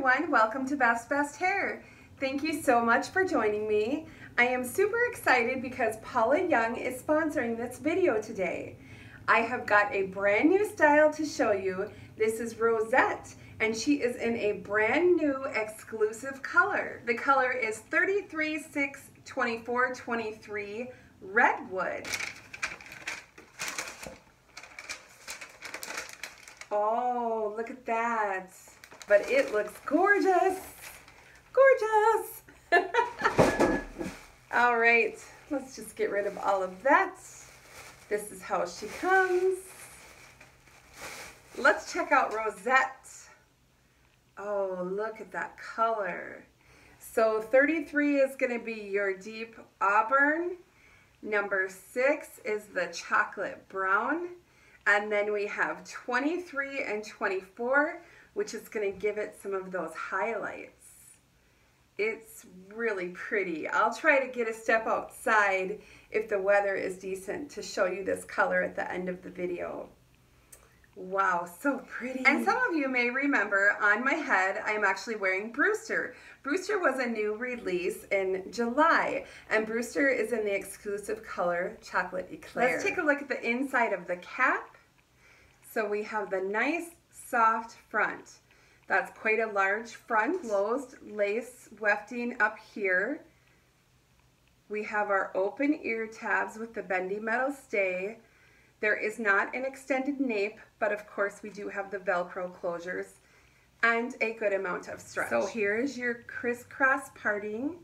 everyone, welcome to Best Hair. Thank you so much for joining me. I am super excited because Paula Young is sponsoring this video today. I have got a brand new style to show you. This is Rosette, and she is in a brand new exclusive color. The color is 33-6-24-23 Redwood. Oh, look at that. But it looks gorgeous. Gorgeous. All right, let's just get rid of all of that. This is how she comes. Let's check out Rosette. Oh, look at that color. So 33 is going to be your deep auburn. Number 6 is the chocolate brown. And then we have 23 and 24, which is going to give it some of those highlights. It's really pretty. I'll try to get a step outside if the weather is decent to show you this color at the end of the video. Wow, so pretty. And some of you may remember on my head, I'm actually wearing Brewster. Brewster was a new release in July, and Brewster is in the exclusive color Chocolate Eclair. Let's take a look at the inside of the cap. So we have the nice soft front. That's quite a large front. Closed lace wefting up here. We have our open ear tabs with the bendy metal stay. There is not an extended nape, but of course we do have the Velcro closures and a good amount of stretch. So here's your crisscross parting.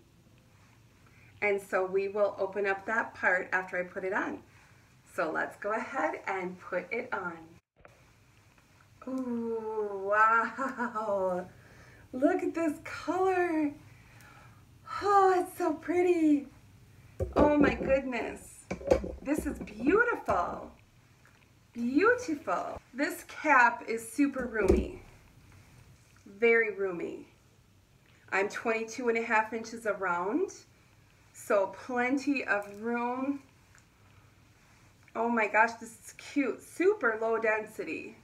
And so we will open up that part after I put it on. So let's go ahead and put it on. Ooh, wow. Look at this color. Oh, it's so pretty. Oh my goodness. This is beautiful. Beautiful. This cap is super roomy. Very roomy. I'm 22.5 inches around, so plenty of room. Oh my gosh, this is cute. Super low density.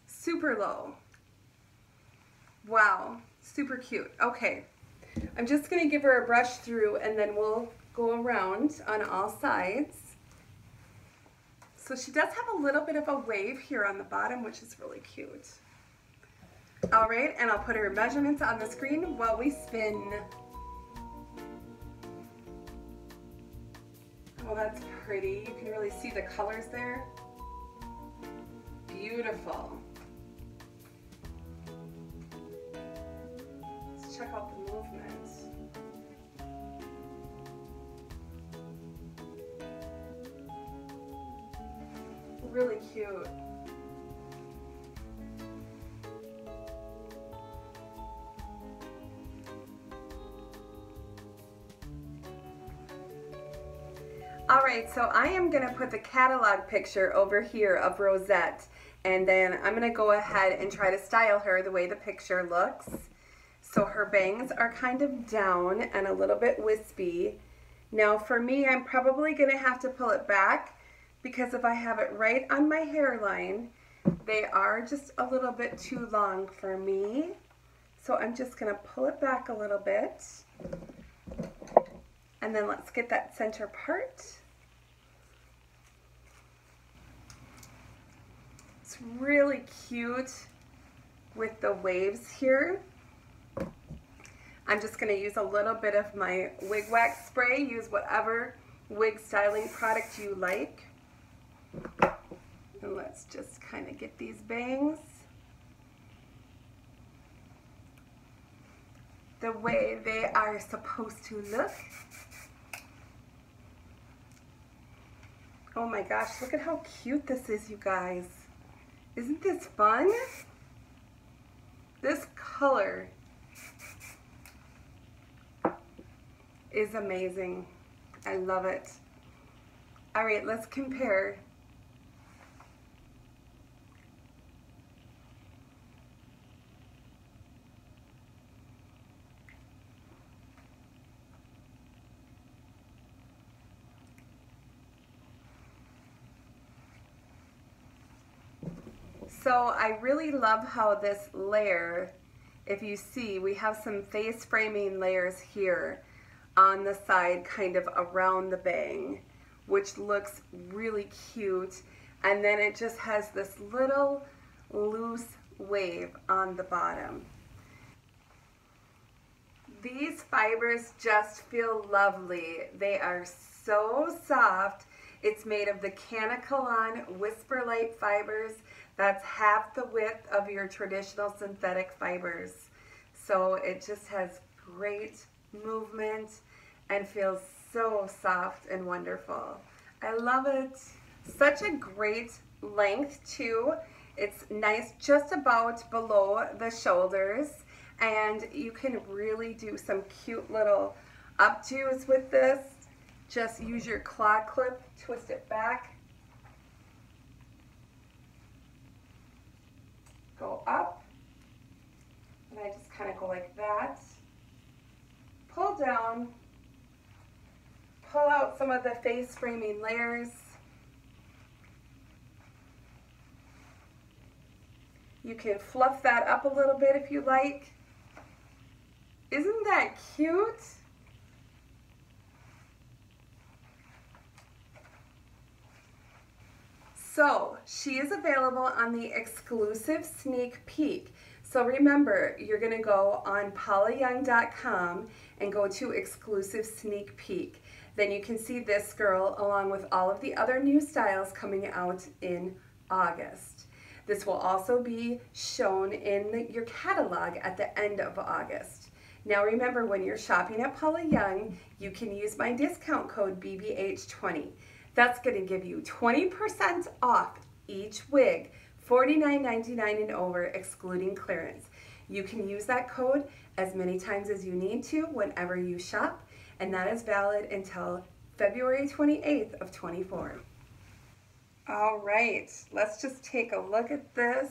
Super low. Wow, super cute. Okay, I'm just going to give her a brush through and then we'll go around on all sides. So she does have a little bit of a wave here on the bottom, which is really cute. All right, and I'll put her measurements on the screen while we spin. Oh, that's pretty. You can really see the colors there. Beautiful. Check out the movement. Really cute. All right, so I am going to put the catalog picture over here of Rosette, and then I'm going to go ahead and try to style her the way the picture looks. So her bangs are kind of down and a little bit wispy. Now for me, I'm probably going to have to pull it back because if I have it right on my hairline, they are just a little bit too long for me. So I'm just going to pull it back a little bit. And then let's get that center part. It's really cute with the waves here. I'm just going to use a little bit of my wig wax spray. Use whatever wig styling product you like. And let's just kind of get these bangs the way they are supposed to look. Oh my gosh, look at how cute this is, you guys. Isn't this fun? This color is amazing. I love it. All right, let's compare. So I really love how this layer if you see, we have some face framing layers here on the side, kind of around the bang, which looks really cute. And then it just has this little loose wave on the bottom. These fibers just feel lovely. They are so soft. It's made of the Canacolon Whisper Light fibers. That's half the width of your traditional synthetic fibers. So it just has great movement and feels so soft and wonderful. I love it. Such a great length too. It's nice just about below the shoulders, and you can really do some cute little updos with this. Just use your claw clip, twist it back, go up, and I just kind of go like that, pull down, pull out some of the face framing layers. You can fluff that up a little bit if you like. Isn't that cute? So she is available on the exclusive sneak peek. So remember, you're going to go on paulayoung.com and go to exclusive sneak peek. Then you can see this girl along with all of the other new styles coming out in August. This will also be shown in your catalog at the end of August. Now remember, when you're shopping at Paula Young, you can use my discount code BBH20. That's going to give you 20% off each wig, $49.99 and over, excluding clearance. You can use that code as many times as you need to whenever you shop, and that is valid until February 28th of 24. All right, let's just take a look at this.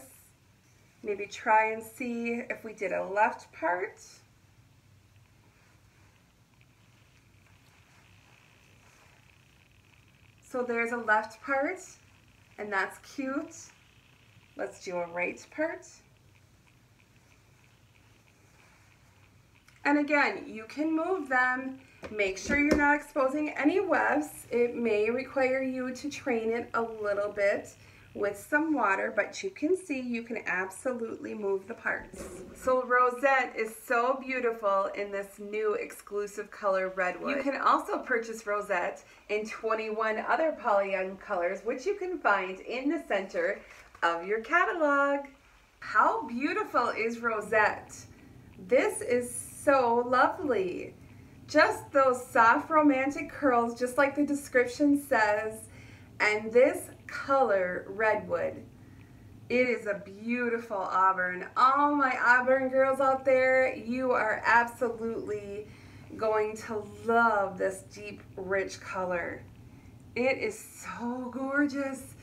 Maybe try and see if we did a left part. So there's a left part, and that's cute. Let's do a right part. And again, you can move them. Make sure you're not exposing any wefts. It may require you to train it a little bit with some water, but you can see you can absolutely move the parts. So Rosette is so beautiful in this new exclusive color Redwood. You can also purchase Rosette in 21 other Paula Young colors, which you can find in the center of your catalog. How beautiful is Rosette? This is so lovely. Just those soft romantic curls, just like the description says, and this color Redwood. It is a beautiful auburn. All my auburn girls out there, you are absolutely going to love this deep, rich color. It is so gorgeous.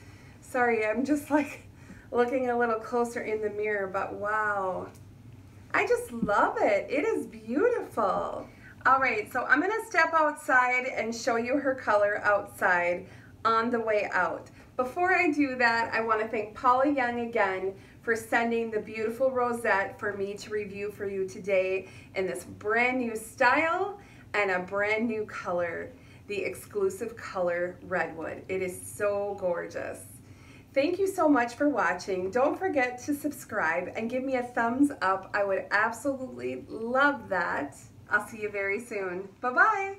Sorry, I'm just like looking a little closer in the mirror, but wow. I just love it. It is beautiful. All right, so I'm gonna step outside and show you her color outside on the way out. Before I do that, I want to thank Paula Young again for sending the beautiful Rosette for me to review for you today in this brand new style and a brand new color, the exclusive color Redwood. It is so gorgeous. Thank you so much for watching. Don't forget to subscribe and give me a thumbs up. I would absolutely love that. I'll see you very soon. Bye-bye.